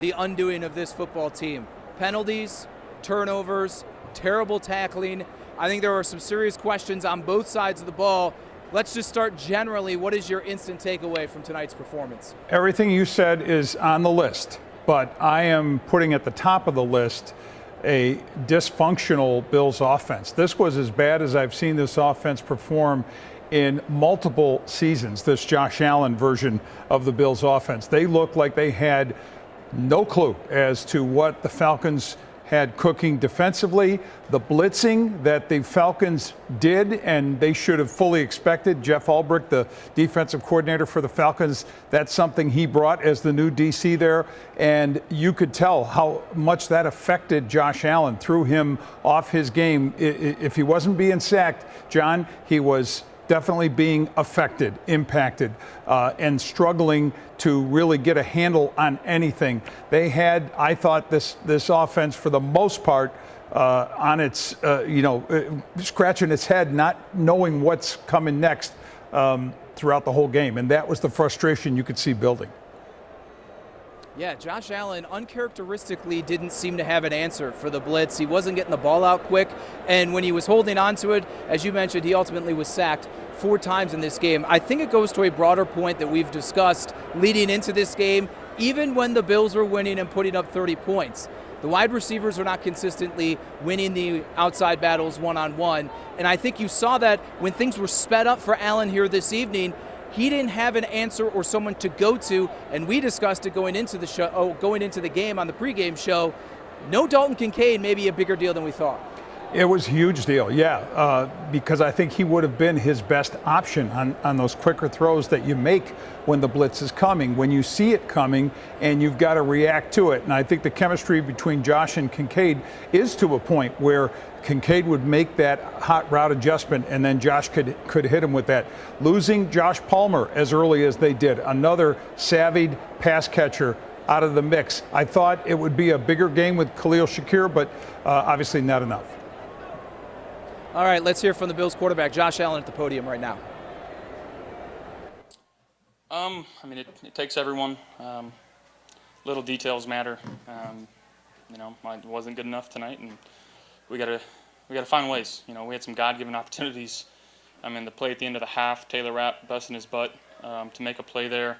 the undoing of this football team. Penalties, turnovers, terrible tackling. I think there are some serious questions on both sides of the ball. Let's just start generally. What is your instant takeaway from tonight's performance? Everything you said is on the list, but I am putting at the top of the list a dysfunctional Bills offense. This was as bad as I've seen this offense perform in multiple seasons, this Josh Allen version of the Bills offense. They looked like they had no clue as to what the Falcons had cooking defensively. The blitzing that the Falcons did, and they should have fully expected. Jeff Ulbrich, the defensive coordinator for the Falcons, that's something he brought as the new DC there. And you could tell how much that affected Josh Allen, threw him off his game. If he wasn't being sacked, John, he was definitely being affected, impacted, and struggling to really get a handle on anything. They had, I thought, this offense for the most part on its, scratching its head, not knowing what's coming next throughout the whole game. And that was the frustration you could see building. Yeah, Josh Allen uncharacteristically didn't seem to have an answer for the blitz. He wasn't getting the ball out quick, and when he was holding on to it, as you mentioned, he ultimately was sacked 4 times in this game. I think it goes to a broader point that we've discussed leading into this game. Even when the Bills were winning and putting up 30 points, the wide receivers are not consistently winning the outside battles one-on-one, and I think you saw that when things were sped up for Allen here this evening. He didn't have an answer or someone to go to, and we discussed it going into the show, going into the game on the pregame show. No Dalton Kincaid may be a bigger deal than we thought. It was a huge deal, yeah, because I think he would have been his best option on those quicker throws that you make when the blitz is coming, when you see it coming and you've got to react to it. And I think the chemistry between Josh and Kincaid is to a point where Kincaid would make that hot route adjustment and then Josh could hit him with that. Losing Josh Palmer as early as they did, another savvied pass catcher out of the mix. I thought it would be a bigger game with Khalil Shakir, but obviously not enough. All right, let's hear from the Bills quarterback, Josh Allen, at the podium right now. I mean, it takes everyone. Little details matter. Mine wasn't good enough tonight, and we gotta find ways. We had some God-given opportunities. I mean, the play at the end of the half, Taylor Rapp busting his butt to make a play there.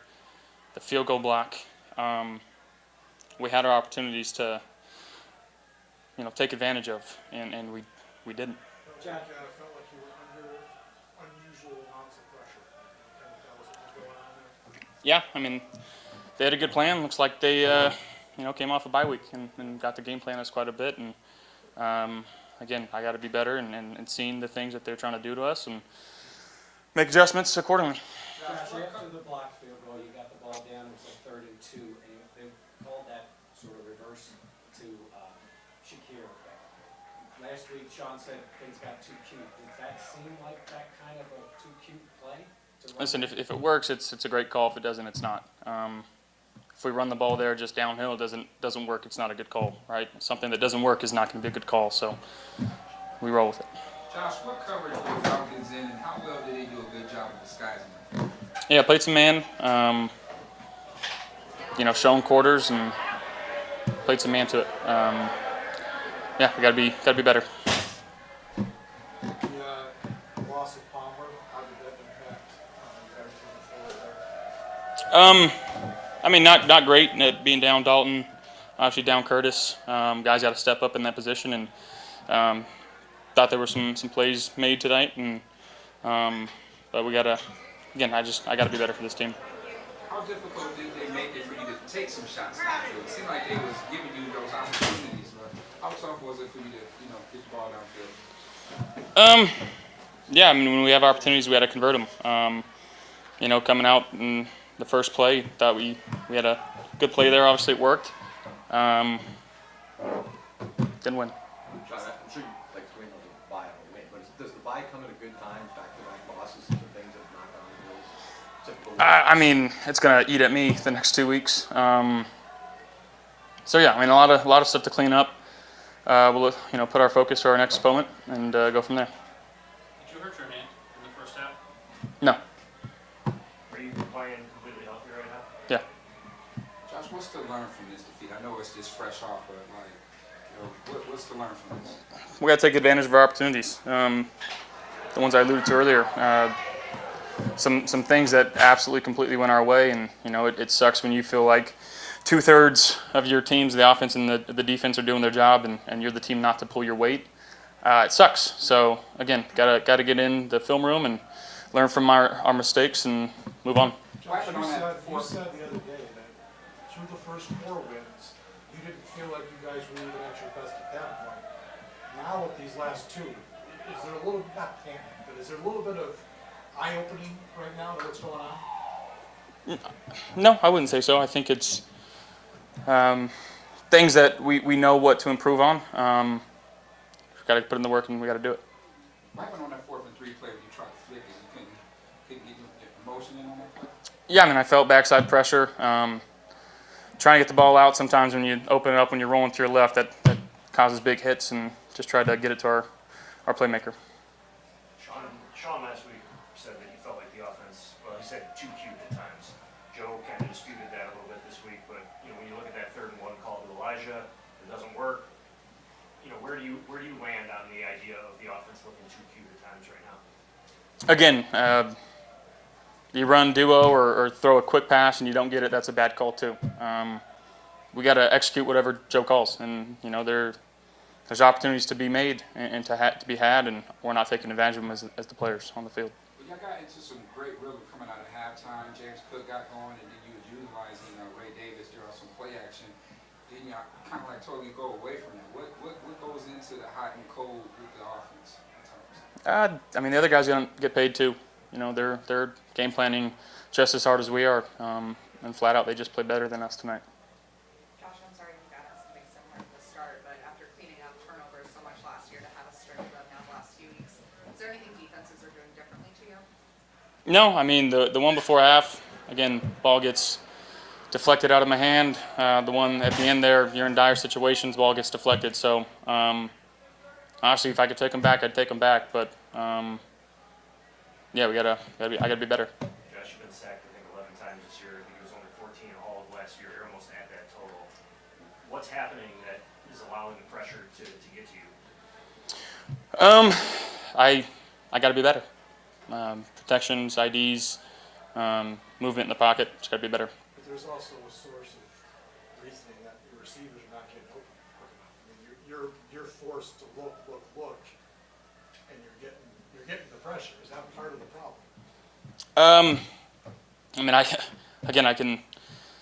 The field goal block. We had our opportunities to, take advantage of, and we didn't. Jack, I felt like you were under unusual amounts of pressure. Can you tell us what was going on there? Yeah, I mean, they had a good plan. Looks like they, came off a bye week and got the game plan us quite a bit. And again, I got to be better and seeing the things that they're trying to do to us and make adjustments accordingly. Josh, after the block field goal, you got the ball down. It was a 3rd and 2, and they called that sort of reverse to Shakir. Last week, Sean said things got too cute. Does that seem like that kind of a too cute play? Listen, if it works, it's a great call. If it doesn't, it's not. If we run the ball there just downhill, it doesn't work. It's not a good call, right? Something that doesn't work is not going to be a good call. So we roll with it. Josh, what coverage were the Falcons in, and how well did they do a good job of disguising it? Yeah, played some man. Shown quarters and played some man to it. Yeah, we gotta be better. The loss of Palmer, how did that impact you guys going forward there? I mean, not great being down Dalton, obviously down Curtis. Guys got to step up in that position, and thought there were some plays made tonight, and but we gotta, again, I gotta be better for this team. How difficult did they make it for you to take some shots downfield? It seemed like they was giving you those opportunities, but how tough was it for you to, get the ball downfield? Yeah, I mean, when we have opportunities, we got to convert them. Coming out in the first play, thought we had a good play there. Obviously, it worked. Didn't win. John, I'm sure you like to win on the bye or win, but does the bye come at a good time? Back-to-back losses and things that knock on the Bills. Typical. I mean, it's gonna eat at me the next 2 weeks. So yeah, I mean, a lot of stuff to clean up. We'll put our focus to our next opponent and go from there. Did you hurt your hand in the first half? No. Are you playing completely healthy right now? Yeah. Josh, what's to learn from this defeat? I I know it's just fresh off, but like, you know, what's to learn from this? We got to take advantage of our opportunities. The ones I alluded to earlier. Some things that absolutely completely went our way, and you know it sucks when you feel like 2/3 of your teams, the offense and the defense, are doing their job, and you're the team not to pull your weight. It sucks. So again, gotta get in the film room and learn from our mistakes and move on. Josh, you said the other day that through the first 4 wins, you didn't feel like you guys were even at your best at that point. Now with these last 2, is there a little, not panic, but is there a little bit of eye-opening right now to what's going on? No, I wouldn't say so. I think it's things that we know what to improve on. We've got to put in the work and we got to do it. What happened on that 4th and 3 play when you tried to flick it? You couldn't get your motion in on that play? Yeah, I mean, I felt backside pressure. Trying to get the ball out, sometimes when you open it up when you're rolling to your left, that causes big hits, and just tried to get it to our playmaker. Sean last week said that you felt like the offense, well, he said too cute at times. Joe kind of disputed that a little bit this week, but you know, when you look at that 3rd and 1 call to Elijah, it doesn't work. You know, where do you land on the idea of the offense looking too cute at times right now? Again, you run duo or throw a quick pass and you don't get it, that's a bad call too. We got to execute whatever Joe calls, and you know there's opportunities to be made and to be had, and we're not taking advantage of them as the players on the field. Well, y'all got into some great rhythm coming out of halftime. James Cook got going, and then you was utilizing Ray Davis during some play action. Then y'all kind of like totally go away from that. What goes into the hot and cold with the offense at times? I mean, the other guys don't get paid too. You know, they're game planning just as hard as we are, and flat out they just play better than us tonight. Josh, I'm sorry you got us something similar to the start, but after cleaning up turnovers so much last year to have a string of them now the last few weeks, is there anything defenses are doing differently to you? No, I mean the one before half, again, ball gets deflected out of my hand. The one at the end there, you're in dire situations, ball gets deflected. So honestly, if I could take them back, I'd take them back. But yeah, I gotta be better. Josh, you've been sacked I think 11 times this year. I think it was only 14 all of last year. You're almost at that total. What's happening that is allowing the pressure to get to you? I got to be better. Protections, IDs, movement in the pocket. Just got to be better. But there's also a source of reasoning that your receivers are not getting open quick enough. I mean, you're forced to look, and you're getting the pressure. Is that part of the problem? I mean,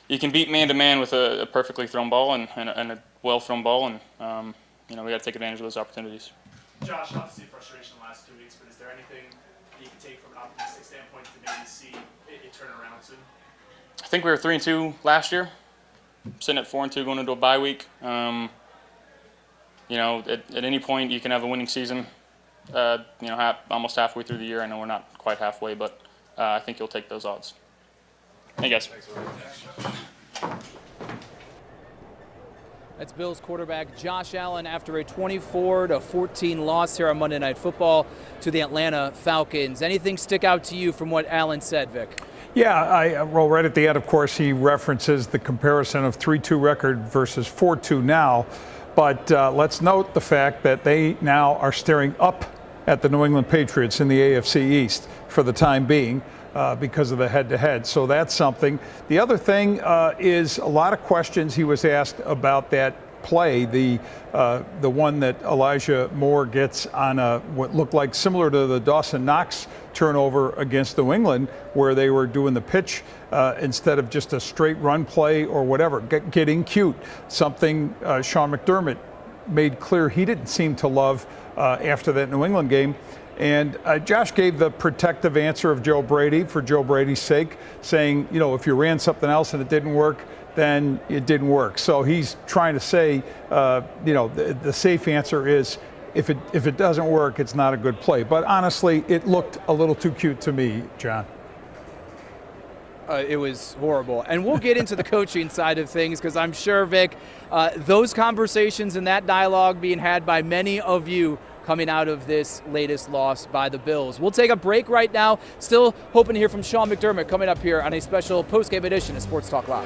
you can beat man to man with a perfectly thrown ball and a well thrown ball, and you know we got to take advantage of those opportunities. Josh, obviously frustration the last 2 weeks, but is there anything that you can take from an optimistic standpoint to maybe see it turn around soon? I think we were 3-2 last year, sitting at 4-2 going into a bye week. You know, at any point you can have a winning season. You know, almost halfway through the year. I know we're not quite halfway, but I think you'll take those odds. Hey guys. That's Bills quarterback Josh Allen after a 24-14 loss here on Monday Night Football to the Atlanta Falcons. Anything stick out to you from what Allen said, Vic? Yeah, well, right at the end, of course, he references the comparison of 3-2 record versus 4-2 now. But let's note the fact that they now are staring up at the New England Patriots in the AFC East for the time being because of the head-to-head. So that's something. The other thing is a lot of questions he was asked about that play, the one that Elijah Moore gets on what looked like similar to the Dawson Knox turnover against New England, where they were doing the pitch instead of just a straight run play or whatever, getting cute. Something Sean McDermott made clear he didn't seem to love after that New England game. And Josh gave the protective answer of Joe Brady for Joe Brady's sake, saying, you know, if you ran something else and it didn't work, then it didn't work. So he's trying to say, you know, the safe answer is if it doesn't work, it's not a good play. But honestly, it looked a little too cute to me, John. It was horrible. And we'll get into the coaching side of things because I'm sure, Vic, those conversations and that dialogue being had by many of you coming out of this latest loss by the Bills. We'll take a break right now. Still hoping to hear from Sean McDermott coming up here on a special post-game edition of Sports Talk Live.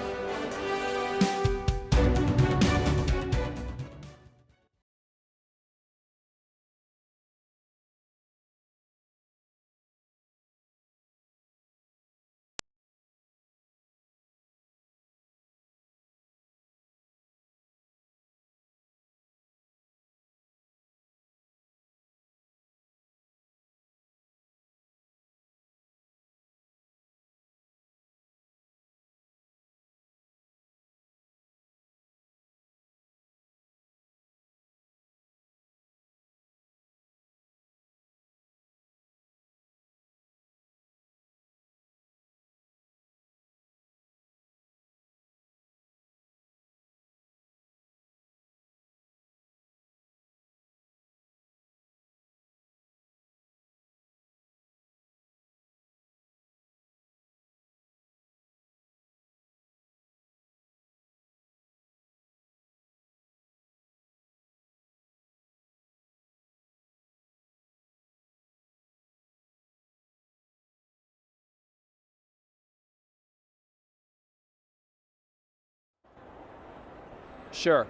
Sure.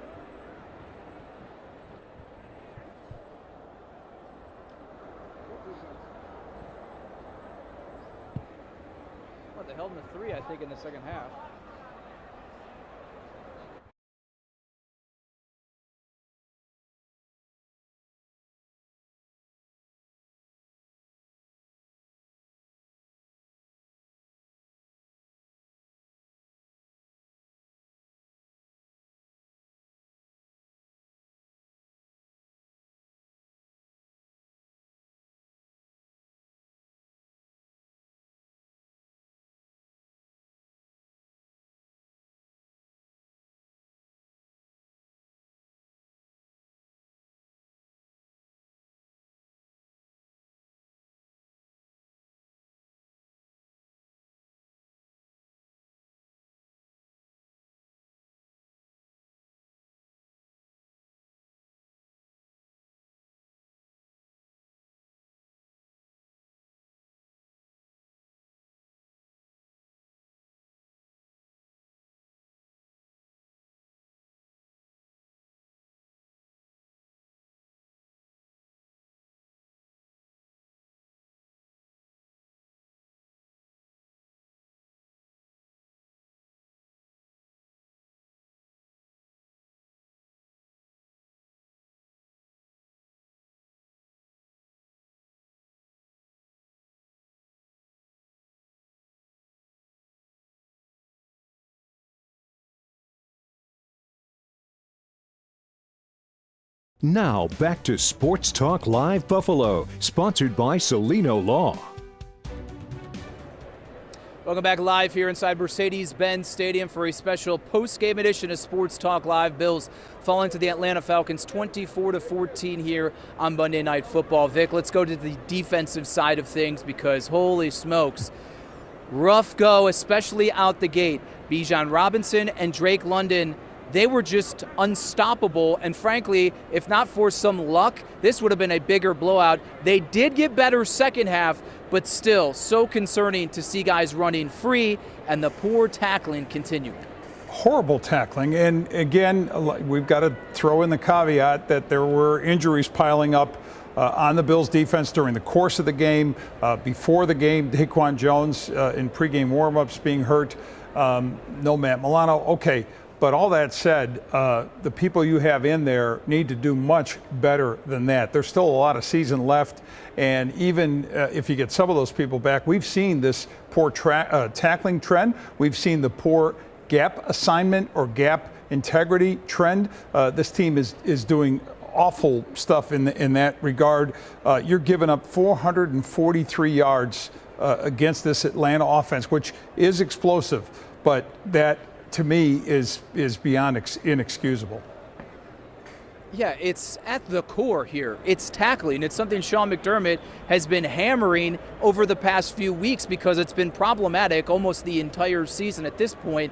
Well, they held him to 3, I think, in the second half. Now back to Sports Talk Live Buffalo, sponsored by Solino Law. Welcome back live here inside Mercedes-Benz Stadium for a special post-game edition of Sports Talk Live. Bills falling to the Atlanta Falcons 24-14 here on Monday Night Football. Vic, let's go to the defensive side of things because holy smokes, rough go, especially out the gate. Bijan Robinson and Drake London, they were just unstoppable, and frankly, if not for some luck, this would have been a bigger blowout. They did get better second half, but still so concerning to see guys running free and the poor tackling continuing. Horrible tackling, and again, we've got to throw in the caveat that there were injuries piling up on the Bills defense during the course of the game. Before the game, Daquan Jones in pregame warmups being hurt. No Matt Milano. Okay. But all that said, the people you have in there need to do much better than that. There's still a lot of season left, and even if you get some of those people back, we've seen this poor tackling trend. We've seen the poor gap assignment or gap integrity trend. This team is doing awful stuff in that regard. You're giving up 443 yards against this Atlanta offense, which is explosive, but that, to me, is beyond inexcusable. Yeah, it's at the core here. It's tackling. It's something Sean McDermott has been hammering over the past few weeks because it's been problematic almost the entire season at this point.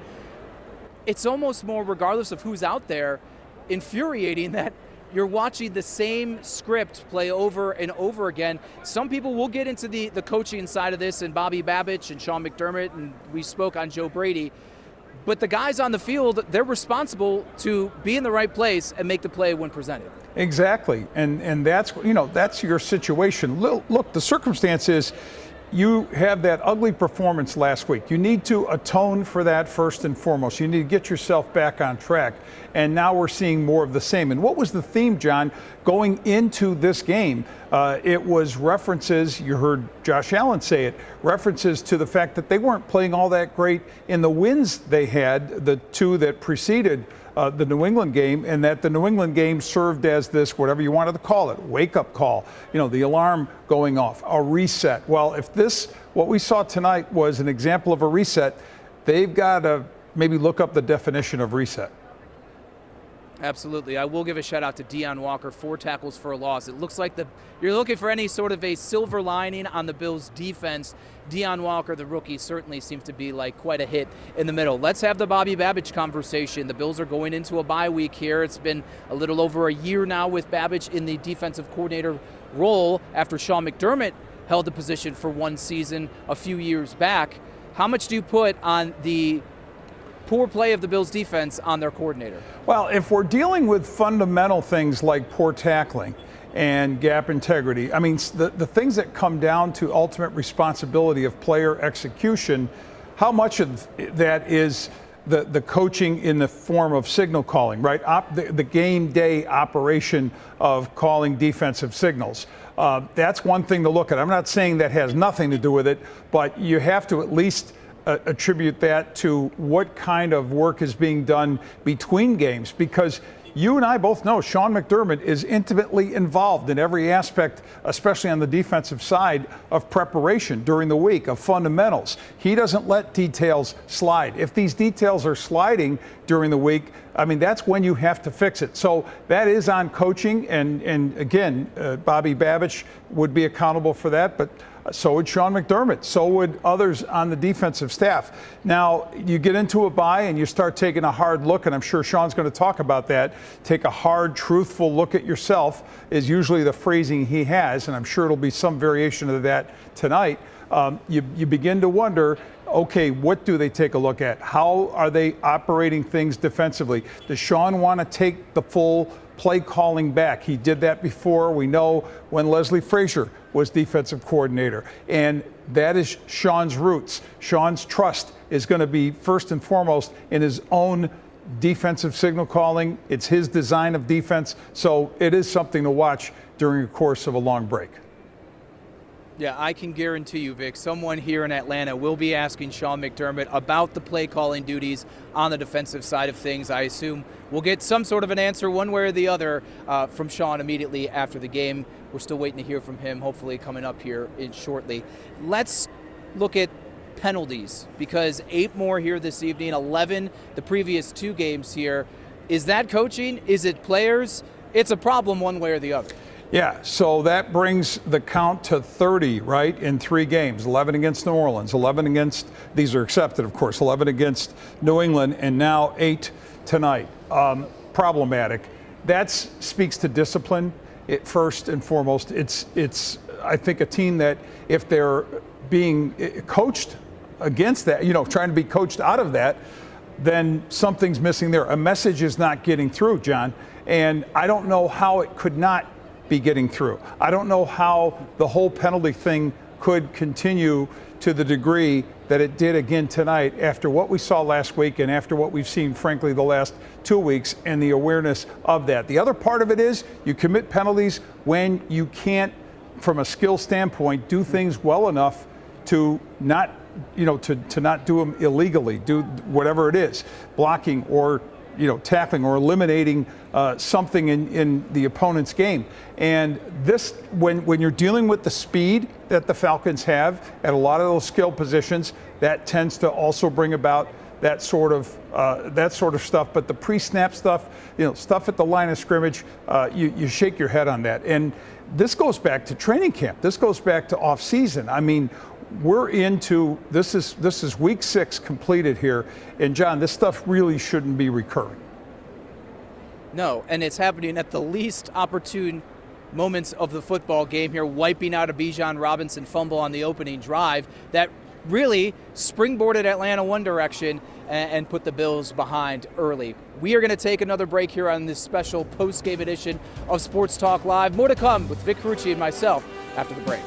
It's almost more, regardless of who's out there, infuriating that you're watching the same script play over and over again. Some people will get into the coaching side of this, and Bobby Babich and Sean McDermott, and we spoke on Joe Brady. But the guys on the field, they're responsible to be in the right place and make the play when presented. Exactly, and that's your situation. Look, the circumstance is you have that ugly performance last week. You need to atone for that first and foremost. You need to get yourself back on track. And now we're seeing more of the same. And what was the theme, John, going into this game? It was references, you heard Josh Allen say it, references to the fact that they weren't playing all that great in the wins they had, the two that preceded the New England game, and that the New England game served as this, whatever you wanted to call it, wake-up call, the alarm going off, a reset. Well, if what we saw tonight was an example of a reset, they've got to maybe look up the definition of reset. Absolutely. I will give a shout out to Deion Walker, 4 tackles for a loss. It looks like you're looking for any sort of a silver lining on the Bills defense. Deion Walker, the rookie, certainly seems to be like quite a hit in the middle. Let's have the Bobby Babich conversation. The Bills are going into a bye week here. It's been a little over a year now with Babich in the defensive coordinator role after Sean McDermott held the position for one season a few years back. How much do you put on the poor play of the Bills defense on their coordinator? Well, if we're dealing with fundamental things like poor tackling and gap integrity, I mean, the things that come down to ultimate responsibility of player execution, how much of that is the coaching in the form of signal calling, right? The game day operation of calling defensive signals. That's one thing to look at. I'm not saying that has nothing to do with it, but you have to at least attribute that to what kind of work is being done between games, because you and I both know Sean McDermott is intimately involved in every aspect, especially on the defensive side, of preparation during the week, of fundamentals. He doesn't let details slide. If these details are sliding during the week, I mean, that's when you have to fix it. So that is on coaching, and again, Bobby Babich would be accountable for that, but so would Sean McDermott. So would others on the defensive staff. Now, you get into a bye and you start taking a hard look, and I'm sure Sean's going to talk about that. Take a hard, truthful look at yourself is usually the phrasing he has, and I'm sure it'll be some variation of that tonight. You begin to wonder, okay, what do they take a look at? How are they operating things defensively? Does Sean want to take the full play calling back? He did that before. We know when Leslie Frazier was defensive coordinator, and that is Sean's roots. Sean's trust is going to be first and foremost in his own defensive signal calling. It's his design of defense, so it is something to watch during the course of a long break. Yeah, I can guarantee you, Vic, someone here in Atlanta will be asking Sean McDermott about the play calling duties on the defensive side of things. I assume we'll get some sort of an answer one way or the other from Sean immediately after the game. We're still waiting to hear from him, hopefully coming up here shortly. Let's look at penalties, because 8 more here this evening, 11 the previous 2 games here. Is that coaching? Is it players? It's a problem one way or the other. Yeah, so that brings the count to 30, right, in 3 games. 11 against New Orleans, 11 against, these are accepted, of course, 11 against New England, and now 8 tonight. Problematic. That speaks to discipline, first and foremost. It's I think, a team that if they're being coached against that, trying to be coached out of that, then something's missing there. A message is not getting through, John, and I don't know how it could not be getting through. I don't know how the whole penalty thing could continue to the degree that it did again tonight after what we saw last week and after what we've seen, frankly, the last 2 weeks, and the awareness of that. The other part of it is you commit penalties when you can't, from a skill standpoint, do things well enough to not, to not do them illegally, do whatever it is, blocking or tackling or eliminating something in the opponent's game. And this, when you're dealing with the speed that the Falcons have at a lot of those skill positions, that tends to also bring about that sort of stuff. But the pre-snap stuff, stuff at the line of scrimmage, you shake your head on that. And this goes back to training camp. This goes back to off season. I mean, we're into this is week 6 completed here, and John, this stuff really shouldn't be recurring. No, and it's happening at the least opportune moments of the football game here, wiping out a Bijan Robinson fumble on the opening drive that really springboarded Atlanta one direction and put the Bills behind early. We are going to take another break here on this special post-game edition of Sports Talk Live. More to come with Vic Carucci and myself after the break.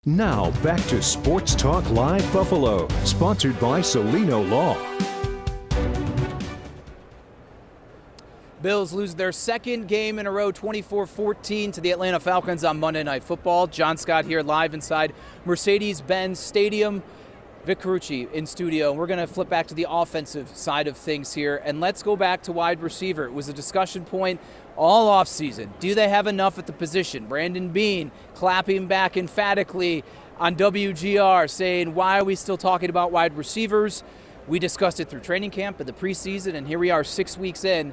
Now back to Sports Talk Live Buffalo, sponsored by Solino Law. Bills lose their second game in a row, 24-14 to the Atlanta Falcons on Monday Night Football. John Scott here live inside Mercedes-Benz Stadium. Vic Carucci in studio. We're going to flip back to the offensive side of things here, and let's go back to wide receiver. It was a discussion point all offseason. Do they have enough at the position? Brandon Beane clapping back emphatically on WGR, saying, why are we still talking about wide receivers? We discussed it through training camp and the preseason, and here we are 6 weeks in.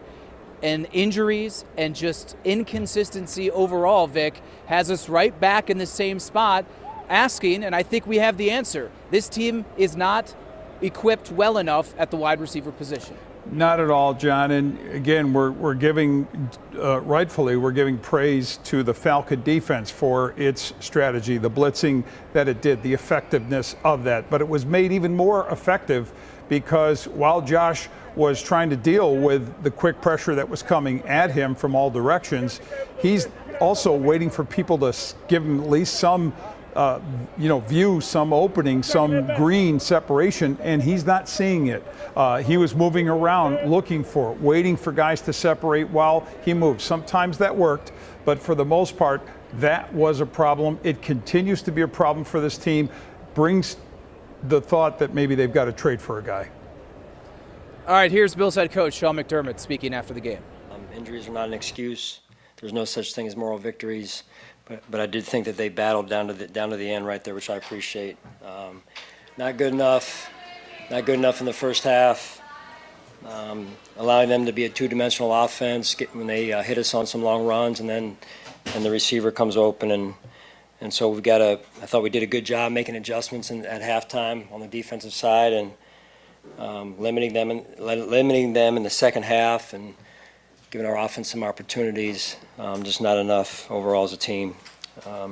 And injuries and just inconsistency overall, Vic, has us right back in the same spot asking, and I think we have the answer. This team is not equipped well enough at the wide receiver position. Not at all, John. And again, we're giving, rightfully, we're giving praise to the Falcon defense for its strategy, the blitzing that it did, the effectiveness of that. But it was made even more effective because while Josh was trying to deal with the quick pressure that was coming at him from all directions, he's also waiting for people to give him at least some view, some opening, some green separation, and he's not seeing it. He was moving around looking for it, waiting for guys to separate while he moved. Sometimes that worked, but for the most part, that was a problem. It continues to be a problem for this team. Brings the thought that maybe they've got to trade for a guy. All right, here's Bills head coach Sean McDermott speaking after the game. Injuries are not an excuse. There's no such thing as moral victories. But I did think that they battled down to the end right there, which I appreciate. Not good enough in the first half. Allowing them to be a two-dimensional offense when they hit us on some long runs, and the receiver comes open, and so I thought we did a good job making adjustments at halftime on the defensive side, and limiting them in the second half, and giving our offense some opportunities, just not enough overall as a team.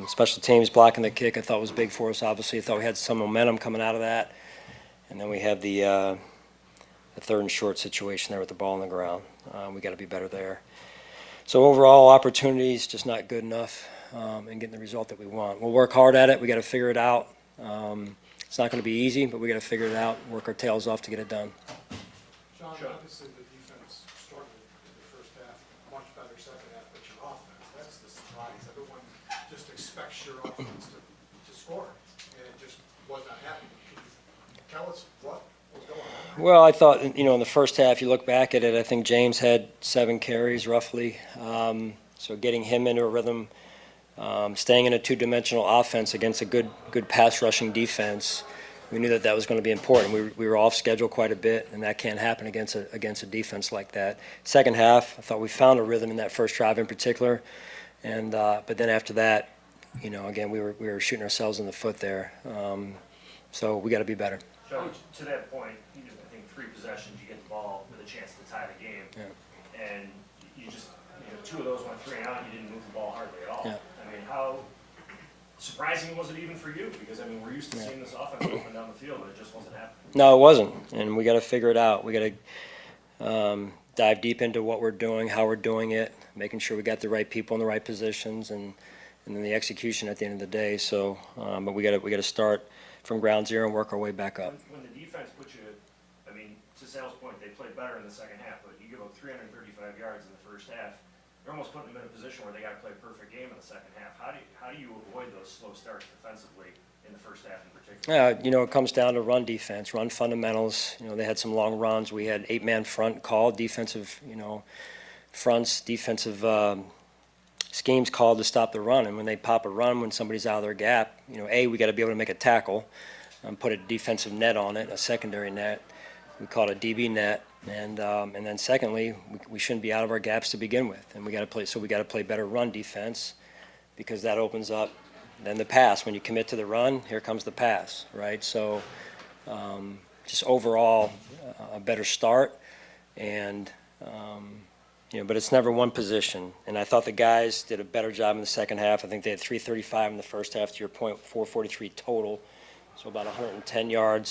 Special teams blocking the kick I thought was big for us, obviously. I thought we had some momentum coming out of that. And then we had the third and short situation there with the ball on the ground. We got to be better there. So overall, opportunities just not good enough in getting the result that we want. We'll work hard at it. We got to figure it out. It's not going to be easy, but we got to figure it out, work our tails off to get it done. John, obviously the defense struggled in the first half, much better second half, but your offense, that's the surprise. Everyone just expects your offense to score, and it just was not happening. Can you tell us what was going on? Well, I thought, in the first half, you look back at it, I think James had 7 carries roughly. So getting him into a rhythm, staying in a two-dimensional offense against a good pass rushing defense, we knew that was going to be important. We were off schedule quite a bit, and that can't happen against a defense like that. Second half, I thought we found a rhythm in that first drive in particular, and but then after that, again we were shooting ourselves in the foot there. So we got to be better. Coach, to that point, I think 3 possessions, you get the ball with a chance to tie the game, and you just 2 of those went 3 and out. You didn't move the ball hardly at all. Yeah. I mean, how surprising was it even for you? Because we're used to seeing this offense up and down the field, but it just wasn't happening. No, it wasn't, and we got to figure it out. We got to dive deep into what we're doing, how we're doing it, making sure we got the right people in the right positions, and then the execution at the end of the day. So, but we got to start from ground zero and work our way back up. When the defense put you, to Sal's point, they played better in the second half, but you give up 335 yards in the first half. You're almost putting them in a position where they got to play a perfect game in the second half. How do you avoid those slow starts defensively in the first half in particular? It comes down to run defense, run fundamentals. They had some long runs. We had 8-man front called, defensive, fronts, defensive schemes called to stop the run. And when they pop a run, when somebody's out of their gap, we got to be able to make a tackle, put a defensive net on it, a secondary net. We call it a DB net. And then secondly, we shouldn't be out of our gaps to begin with, and we got to play better run defense, because that opens up then the pass. When you commit to the run, here comes the pass, right? So just overall a better start, and but it's never one position. And I thought the guys did a better job in the second half. I think they had 335 in the first half. To your point, 443 total, so about 110 yards.